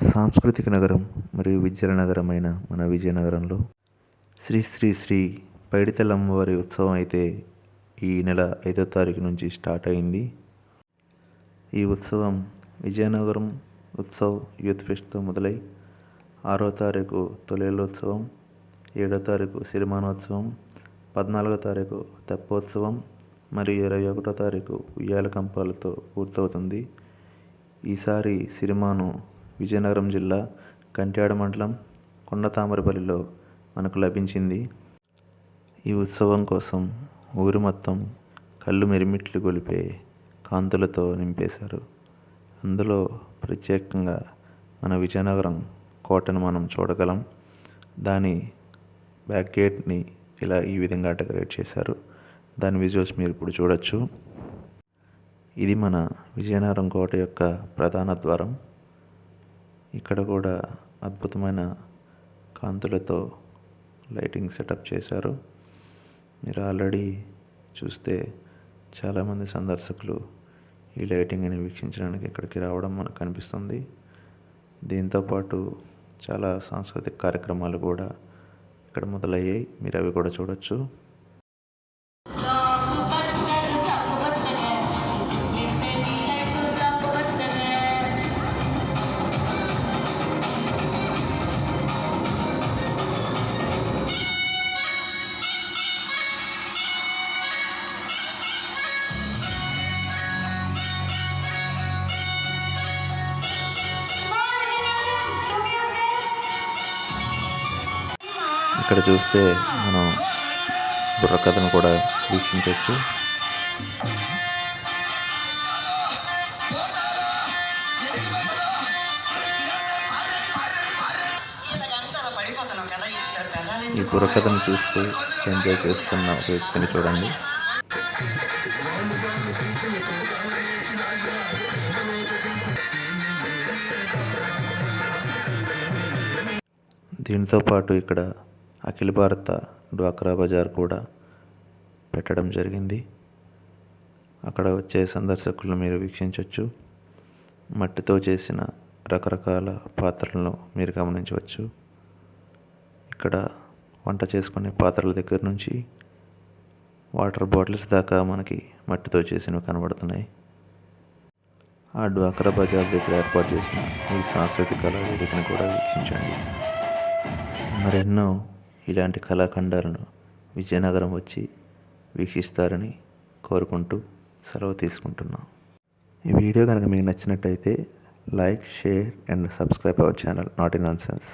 సాంస్కృతిక నగరం మరియు విద్యల నగరమైన మన విజయనగరంలో శ్రీ శ్రీ శ్రీ పైడితల్లి అమ్మవారి ఉత్సవం అయితే ఈ నెల 5వ తారీఖు నుంచి స్టార్ట్ అయింది. ఈ ఉత్సవం విజయనగరం ఉత్సవ్ యూత్ ఫెస్ట్తో మొదలై 6వ తారీఖు తొలేళ్ళోత్సవం, 7వ తారీఖు సిరిమానోత్సవం, 14వ తారీఖు తెప్పోత్సవం మరియు 21వ తారీఖు ఉయ్యాల కంపాలతో పూర్తవుతుంది. ఈసారి సిరిమాను విజయనగరం జిల్లా కంట్యాడ మండలం కొండతామరపల్లిలో మనకు లభించింది. ఈ ఉత్సవం కోసం ఊరు మొత్తం కళ్ళు మిరిమిట్లు గొలిపే కాంతులతో నింపేశారు. అందులో ప్రత్యేకంగా మన విజయనగరం కోటను మనం చూడగలం. దాని బ్యాక్ గేట్ని ఈ విధంగా డెకరేట్ చేశారు. దాని విజువల్స్ మీరు ఇప్పుడు చూడొచ్చు. ఇది మన విజయనగరం కోట యొక్క ప్రధాన ద్వారం. ఇక్కడ కూడా అద్భుతమైన కాంతులతో లైటింగ్ సెటప్ చేశారు. మీరు ఆల్రెడీ చూస్తే చాలామంది సందర్శకులు ఈ లైటింగ్ని వీక్షించడానికి ఇక్కడికి రావడం మనకు కనిపిస్తుంది. దీంతోపాటు చాలా సాంస్కృతిక కార్యక్రమాలు కూడా ఇక్కడ మొదలయ్యాయి. మీరు అవి కూడా చూడొచ్చు. ఇక్కడ చూస్తే మనం బుర్రకథను కూడా వీక్షించవచ్చు. ఈ బుర్రకథను చూస్తూ ఎంజాయ్ చేస్తున్న ఒక వ్యక్తిని చూడండి. దీంతో పాటు ఇక్కడ అఖిల భారత డ్వాక్రా బజార్ కూడా పెట్టడం జరిగింది. అక్కడ వచ్చే సందర్శకులను మీరు వీక్షించవచ్చు. మట్టితో చేసిన రకరకాల పాత్రలను మీరు గమనించవచ్చు. ఇక్కడ వంట చేసుకునే పాత్రల దగ్గర నుంచి వాటర్ బాటిల్స్ దాకా మనకి మట్టితో చేసినవి కనబడుతున్నాయి. ఆ డ్వాక్రా బజార్ దగ్గర ఏర్పాటు చేసిన ఈ సాంస్కృతిక కళా వేదికను కూడా వీక్షించండి. మరెన్నో ఇలాంటి కళాఖండాలను విజయనగరం వచ్చి వీక్షిస్తారని కోరుకుంటూ సెలవు తీసుకుంటున్నాం. ఈ వీడియో కనుక మీకు నచ్చినట్టయితే like, share and subscribe our channel not in nonsense.